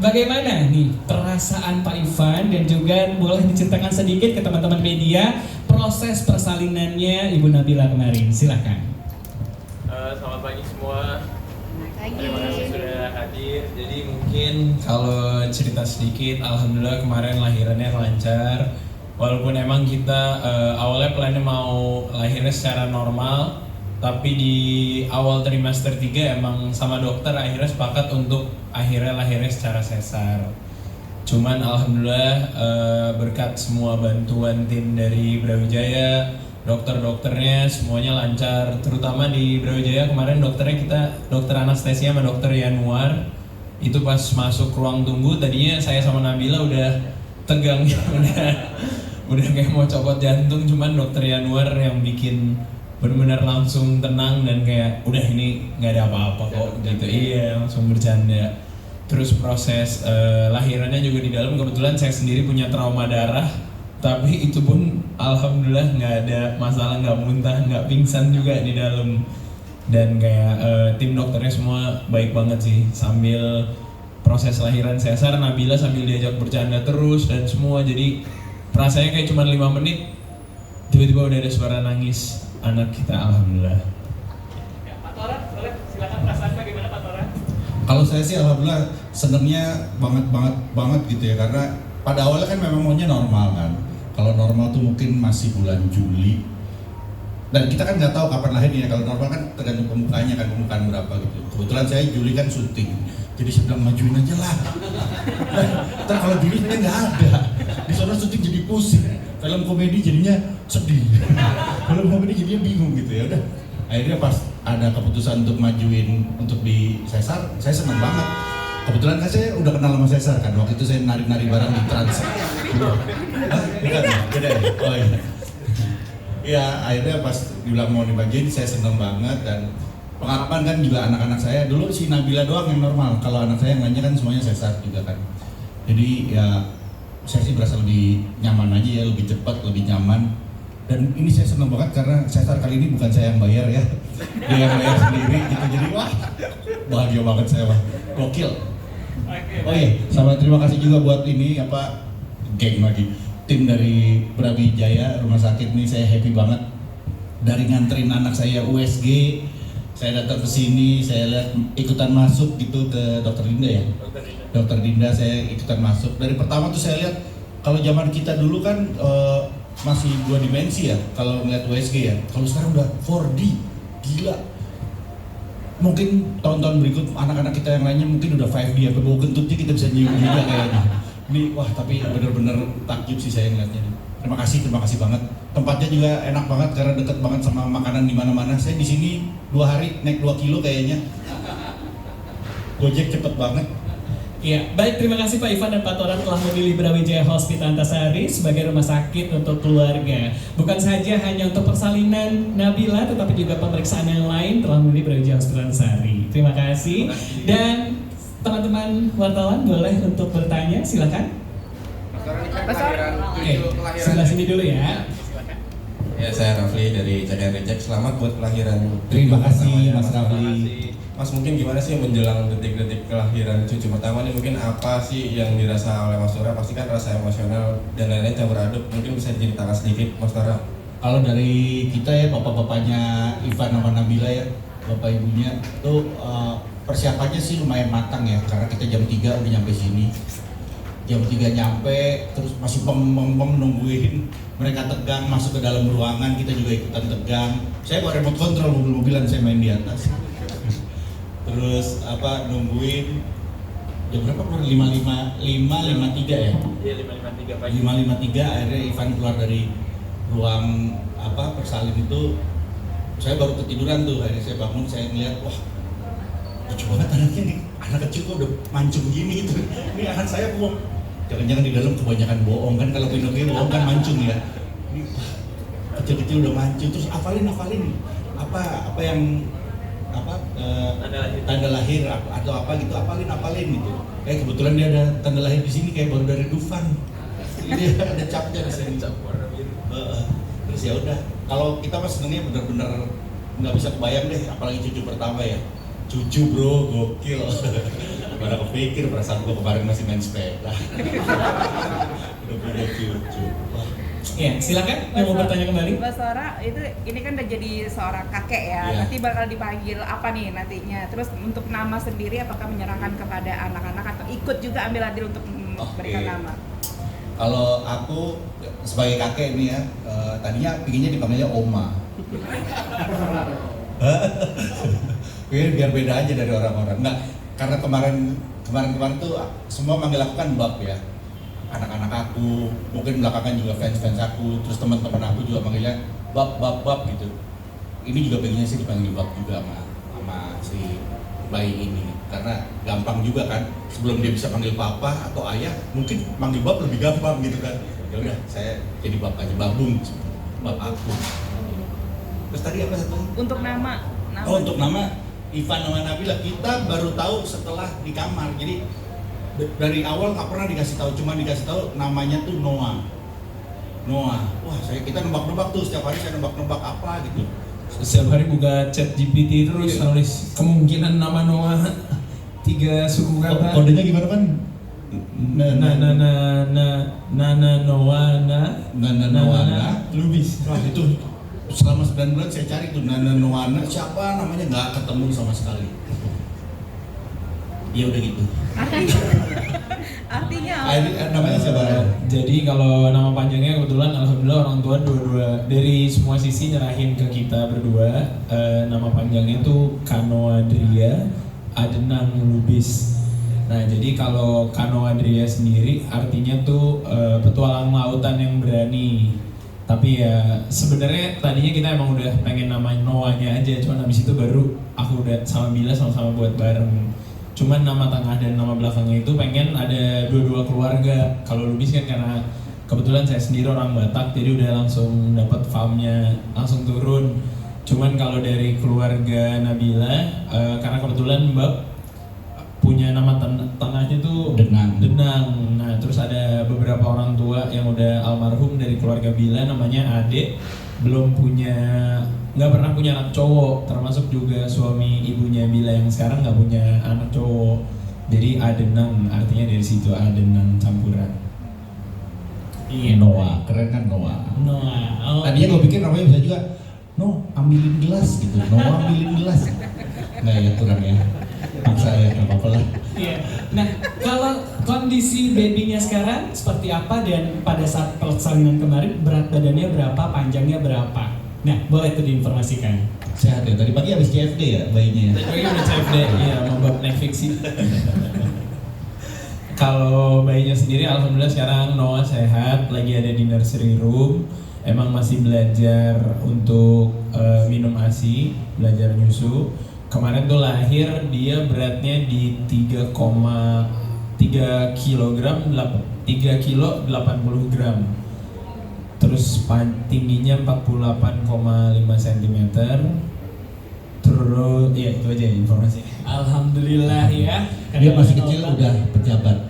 bagaimana nih perasaan Pak Ivan dan juga boleh diceritakan sedikit ke teman-teman media proses persalinannya Ibu Nabila kemarin, silakan. Selamat pagi semua. Pagi. Terima kasih sudah hadir. Jadi mungkin kalau cerita sedikit, alhamdulillah kemarin lahirannya lancar. Walaupun emang kita awalnya plannya mau lahirnya secara normal, tapi di awal trimester 3 emang sama dokter akhirnya sepakat untuk akhirnya lahirnya secara sesar. Cuman alhamdulillah berkat semua bantuan tim dari Brawijaya, dokter-dokternya semuanya lancar. Terutama di Brawijaya kemarin dokter anestesia sama dokter Yanuar. Itu pas masuk ruang tunggu tadinya saya sama Nabila udah tegang udah kayak mau copot jantung, cuman dokter Yanuar yang bikin benar-benar langsung tenang dan kayak udah ini nggak ada apa-apa kok gitu. Iya, langsung bercanda. Terus proses lahirannya juga di dalam, kebetulan saya sendiri punya trauma darah, tapi itu pun alhamdulillah nggak ada masalah, nggak muntah, nggak pingsan juga di dalam. Dan kayak tim dokternya semua baik banget sih. Sambil proses lahiran sesar, Nabila sambil diajak bercanda terus dan semua, jadi rasanya kayak cuma 5 menit tiba-tiba udah ada suara nangis anak kita, alhamdulillah. Ya, Pak Tora, boleh silakan perasaan bagaimana Pak Tora? Kalau saya sih alhamdulillah senengnya banget gitu ya, karena pada awalnya kan memang maunya normal kan. Kalau normal tuh mungkin masih bulan Juli, dan kita kan nggak tahu kapan lahirnya. Kalau normal kan tergantung pembukaannya kan, pembukaan berapa gitu. Kebetulan saya Juli kan syuting, jadi saya bilang majuin aja lah. Ntar kalau Juli sebenarnya nggak ada, di sana syuting jadi pusing. Film komedi jadinya sedih, film komedi jadinya bingung gitu ya. Udah, akhirnya pas ada keputusan untuk majuin untuk di sesar, saya senang banget. Kebetulan kan saya udah kenal sama Sesar kan, waktu itu saya nari-nari bareng di Trans. Bukan, beda ya? Oh iya. Ya akhirnya pas dibilang mau dibagiin, saya senang banget. Dan pengalaman kan juga anak-anak saya, dulu si Nabila doang yang normal, kalau anak saya yang lainnya kan semuanya Sesar juga kan. Jadi ya saya sih berasa lebih nyaman aja ya, lebih cepat, lebih nyaman. Dan ini saya senang banget karena Sesar kali ini bukan saya yang bayar ya, dia yang bayar sendiri gitu. Jadi wah, bahagia banget saya, wah, gokil. Oh iya, sama terima kasih juga buat ini apa, geng lagi, tim dari Brawijaya Rumah Sakit nih. Saya happy banget dari nganterin anak saya USG, saya datang ke sini, saya lihat ikutan masuk gitu ke Dokter Dinda ya. Dokter Dinda saya ikutan masuk. Dari pertama tuh saya lihat, kalau zaman kita dulu kan masih 2 dimensi ya kalau ngeliat USG ya. Kalau sekarang udah 4D, gila. Mungkin tahun-tahun berikut anak-anak kita yang lainnya mungkin udah 5D, sampai bau kentutnya kita bisa nyium juga kayaknya. Ini wah, tapi bener-bener takjub sih saya ngeliatnya. Terima kasih banget. Tempatnya juga enak banget karena deket banget sama makanan di mana-mana. Saya di sini 2 hari naik 2 kilo kayaknya. Gojek cepet banget. Ya, baik, terima kasih Pak Ivan dan Pak Tora telah memilih Brawijaya Hospital Antasari sebagai rumah sakit untuk keluarga. Bukan saja hanya untuk persalinan Nabila, tetapi juga pemeriksaan yang lain telah memilih Brawijaya Hospital Antasari. Terima kasih. Dan teman-teman wartawan boleh untuk bertanya, silakan. Oke, sebelah sini dulu ya. Silakan. Ya, saya Rafli dari CKR Reject. Selamat buat kelahiran. Terima kasih Mas Rafli. Mas, mungkin gimana sih menjelang detik-detik kelahiran cucu pertama nih, mungkin apa sih yang dirasa oleh Mas Tora? Pasti kan rasa emosional dan lain-lain campur aduk, mungkin bisa diceritakan sedikit Mas Tora. Kalau dari kita ya, bapak-bapaknya Ivan sama Nabila ya, bapak ibunya tuh persiapannya sih lumayan matang ya, karena kita jam 3 udah nyampe sini. Jam 3 nyampe, terus masih pem nungguin mereka tegang masuk ke dalam ruangan, kita juga ikutan tegang. Saya bawa remote control mobil-mobilan, saya main di atas. Terus apa, nungguin jam berapa keluar? 5.53 ya? Iya, 5.53 pagi. 5.53 akhirnya Ivan keluar dari ruang apa persalin itu. Saya baru ketiduran tuh, akhirnya saya bangun, saya ngeliat, wah lucu banget anaknya nih, anak kecil kok udah mancung gini gitu. Ini anak saya bohong, jangan-jangan di dalam kebanyakan bohong kan, kalau Pinocchio bohong kan mancung ya. Ini kecil-kecil udah mancung, terus hafalin apa yang apa tanda lahir atau apa gitu, apalin gitu. Kebetulan dia ada tanda lahir di sini, kayak baru dari Dufan. Dia ada capnya di sini. Terus ya udah, kalau kita mah senengnya bener-bener nggak bisa kebayang deh, apalagi cucu pertama ya. Cucu bro, gokil. Mana kepikir perasaan gua kemarin masih main sepeda. Udah punya cucu. Ya, silakan yang mau bertanya kembali. Mbak Sora ini kan udah jadi seorang kakek ya. Iya. Nanti bakal dipanggil apa nih nantinya? Terus untuk nama sendiri apakah menyerahkan kepada anak-anak atau ikut juga ambil andil untuk memberikan nama? Kalau aku sebagai kakek nih ya, tadinya pinginnya dipanggilnya Oma. Biar beda aja dari orang-orang. Enggak, karena kemarin tuh semua manggil aku kan Bab ya. Anak-anak aku, mungkin belakangan juga fans aku, terus teman-teman aku juga manggilnya Bab gitu. Ini juga pengennya sih dipanggil Bab juga sama si bayi ini, karena gampang juga kan. Sebelum dia bisa panggil papa atau ayah, mungkin manggil Bab lebih gampang gitu kan. Ya udah, saya jadi Bab aja, Babung, Bab aku. Terus tadi apa satu? Untuk nama. Oh, untuk nama Ivan sama Nabila kita baru tahu setelah di kamar. Jadi dari awal nggak pernah dikasih tahu, cuma dikasih tahu namanya tuh Noah. Wah, kita nebak-nebak tuh, setiap hari saya nebak-nebak apa gitu. Setiap hari buka chat GPT terus nulis kemungkinan nama Noah 3 suku kata. Kodenya gimana kan? Noah Lubis. Wah, itu selama 9 bulan saya cari tuh Nana Noana, siapa namanya nggak ketemu sama sekali. Ya udah gitu. Artinya Namanya siapa? Jadi kalau nama panjangnya kebetulan alhamdulillah orang tua dua dari semua sisi nyerahin ke kita berdua. Nama panjangnya itu Kanoadria Adenang Lubis. Nah, jadi kalau Kanoadria sendiri artinya tuh petualang lautan yang berani. Tapi ya sebenarnya tadinya kita emang udah pengen nama Noahnya aja, cuman habis itu baru aku udah sama Bila sama-sama buat bareng. Cuman nama tengah dan nama belakangnya itu pengen ada dua-dua keluarga. Kalau Lubis kan karena kebetulan saya sendiri orang Batak, jadi udah langsung dapat farmnya langsung turun. Cuman kalau dari keluarga Nabila, karena kebetulan Mbak punya nama tengahnya tuh Denang. Nah, terus ada beberapa orang tua yang udah almarhum dari keluarga Bila namanya Ade, nggak pernah punya anak cowok, termasuk juga suami ibunya Bila yang sekarang nggak punya anak cowok. Jadi Adenang artinya dari situ, Adenang campuran. Iya, Noah, keren kan Noah. Noah. Tadinya gue pikir namanya bisa juga ambilin gelas gitu, Noah ambilin gelas. Nggak ya, kurang ya. Maksa ya, nggak apa-apa lah. Iya. Nah, kalau kondisi babynya sekarang seperti apa dan pada saat persalinan kemarin berat badannya berapa, panjangnya berapa? Nah, boleh itu diinformasikan. Sehat ya, tadi pagi habis CFD ya bayinya ya? Tadi pagi udah CFD, iya membab Netflix sih. Kalau bayinya sendiri alhamdulillah sekarang Noah sehat, lagi ada di nursery room. Emang masih belajar untuk minum ASI, belajar nyusu. Kemarin tuh lahir dia beratnya di 3 kilo 80 gram. Terus tingginya 48,5 cm. Terus ya itu aja informasi. Alhamdulillah ya. Dia masih kecil udah pejabat.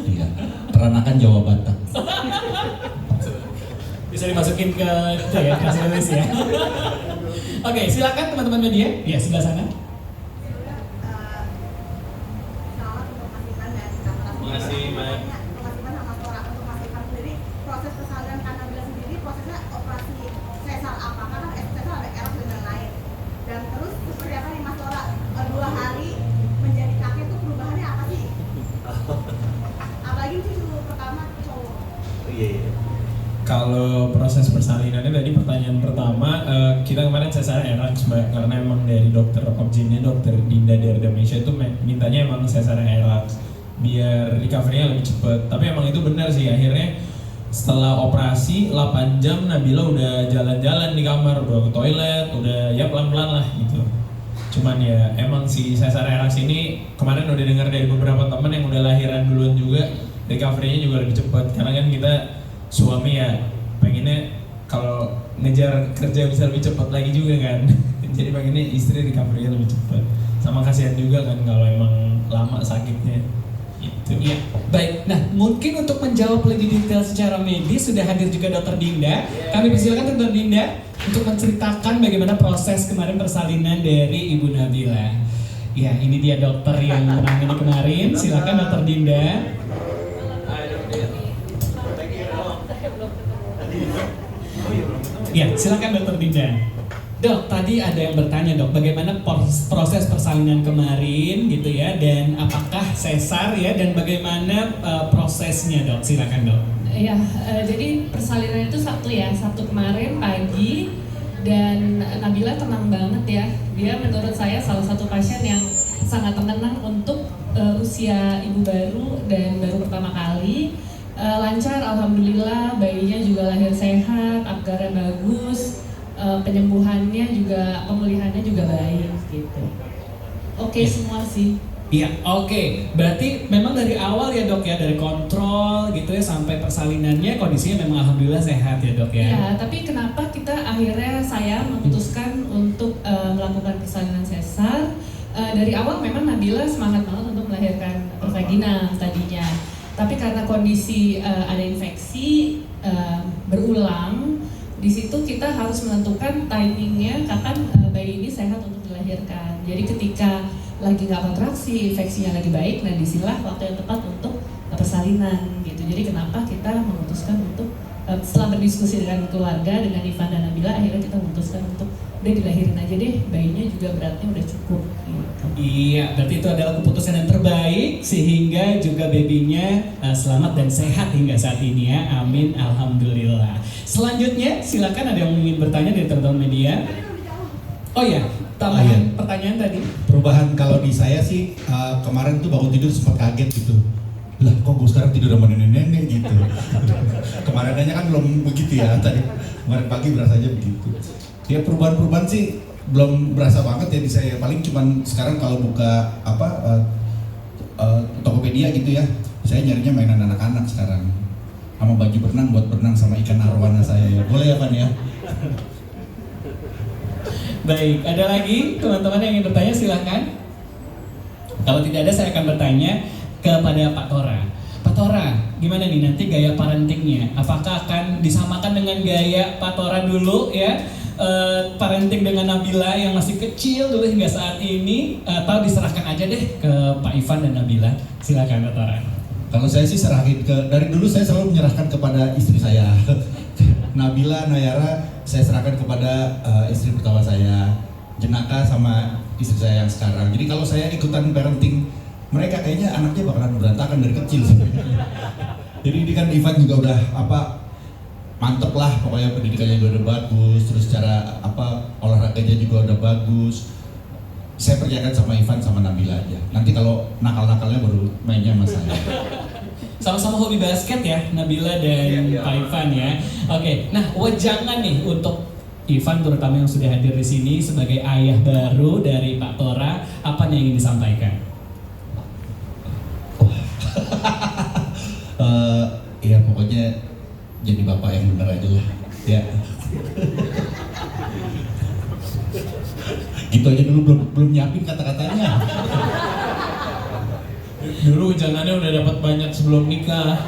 Iya. Peranakan Jawa Batak. Bisa dimasukin ke itu ya, press release ya. Oke, silakan teman-teman media. Ya, sebelah sana. Makasih, Mbak. Proses persalinan Nabila sendiri prosesnya operasi sesar apa? Karena sesar ada error dan lain-lain. Dan terus seperti apa nih Mas Lora? 2 hari menjadi kakek itu perubahannya apa sih? Apalagi cucu pertama cowok. Iya. Kalau proses persalinannya tadi pertanyaan pertama, kita kemarin sesar erax Mbak, karena emang dari dokter objinnya dokter Dinda Derdemesia itu mintanya emang sesar erax biar recovery-nya lebih cepet. Tapi emang itu benar sih, akhirnya setelah operasi 8 jam Nabila udah jalan-jalan di kamar, udah ke toilet, udah ya pelan-pelan lah gitu. Cuman ya emang si sesar erax ini kemarin udah dengar dari beberapa teman yang udah lahiran duluan juga, recovery-nya juga lebih cepet. Karena kan kita suami ya pengennya kalau ngejar kerja bisa lebih cepat lagi juga kan. Jadi pengennya istri recovery-nya lebih cepat. Sama kasihan juga kan kalau emang lama sakitnya. Itu. Iya, baik. Nah, mungkin untuk menjawab lebih detail secara medis sudah hadir juga Dr. Dinda. Kami persilakan Dr. Dinda untuk menceritakan bagaimana proses kemarin persalinan dari Ibu Nabila. Ya, ini dia dokter yang menangani kemarin. Silakan Dokter Dinda. Ya, silakan Dokter Dinda. Dok, tadi ada yang bertanya dok, bagaimana proses persalinan kemarin gitu ya, dan apakah sesar ya, dan bagaimana prosesnya dok? Silakan dok. Ya, jadi persalinan itu Sabtu kemarin pagi, dan Nabila tenang banget ya. Dia menurut saya salah satu pasien yang sangat tenang untuk usia ibu baru dan baru pertama kali. Lancar, alhamdulillah, bayinya juga lahir sehat, apgarnya bagus, penyembuhannya juga, pemulihannya juga baik gitu. Oke, semua sih. Iya, oke. Berarti memang dari awal ya dok ya, dari kontrol gitu ya sampai persalinannya kondisinya memang alhamdulillah sehat ya dok ya. Iya, tapi kenapa saya memutuskan untuk melakukan persalinan sesar? Dari awal memang Nabila semangat banget untuk melahirkan vaginal tadinya. Tapi karena kondisi ada infeksi berulang, di situ kita harus menentukan timingnya kapan bayi ini sehat untuk dilahirkan. Jadi ketika lagi nggak kontraksi, infeksinya lagi baik, nah disinilah waktu yang tepat untuk persalinan gitu. Jadi kenapa kita memutuskan untuk setelah berdiskusi dengan keluarga, dengan Ivan dan Nabila, akhirnya kita memutuskan untuk udah dilahirin aja deh, bayinya juga beratnya udah cukup gitu. Iya, berarti itu adalah keputusan yang terbaik sehingga juga babynya selamat dan sehat hingga saat ini ya. Amin, alhamdulillah. Selanjutnya silakan, ada yang ingin bertanya dari teman-teman media. Oh ya, tambahan pertanyaan tadi. Perubahan kalau di saya sih kemarin tuh bangun tidur sempat kaget gitu. Lah kok gue sekarang tidur sama nenek-nenek gitu. Kemarin aja kan belum begitu ya, tadi kemarin pagi berasanya begitu. Ya perubahan-perubahan sih belum berasa banget ya di saya. Paling cuman sekarang kalau buka Tokopedia gitu ya, saya nyarinya mainan anak-anak sekarang. Sama baju berenang buat berenang sama ikan arwana saya ya. Boleh ya Pan ya? Baik, ada lagi teman-teman yang ingin bertanya silahkan. Kalau tidak ada saya akan bertanya kepada Pak Tora. Pak Tora, gimana nih nanti gaya parentingnya? Apakah akan disamakan dengan gaya Pak Tora dulu ya? Parenting dengan Nabila yang masih kecil dulu hingga saat ini, atau diserahkan aja deh ke Pak Ivan dan Nabila? Silakan Pak Tora. Kalau saya sih serahin dari dulu saya selalu menyerahkan kepada istri saya. Nabila, Nayara, saya serahkan kepada istri pertama saya, Jenaka sama istri saya yang sekarang. Jadi kalau saya ikutan parenting mereka, kayaknya anaknya bakalan berantakan dari kecil sebenarnya. Jadi ini kan Ivan juga udah mantep lah, pokoknya pendidikannya juga udah bagus, terus cara olahraganya juga udah bagus. Saya percayakan sama Ivan sama Nabila aja. Nanti kalau nakal-nakalnya baru mainnya sama saya. Sama-sama hobi basket ya, Nabila dan Pak Ivan ya. Oke, nah wejangan nih untuk Ivan terutama yang sudah hadir di sini sebagai ayah baru dari Pak Tora, apa yang ingin disampaikan? Ya pokoknya jadi bapak yang benar aja lah. Ya. Gitu aja dulu, belum nyiapin kata-katanya. Dulu jangannya udah dapat banyak sebelum nikah.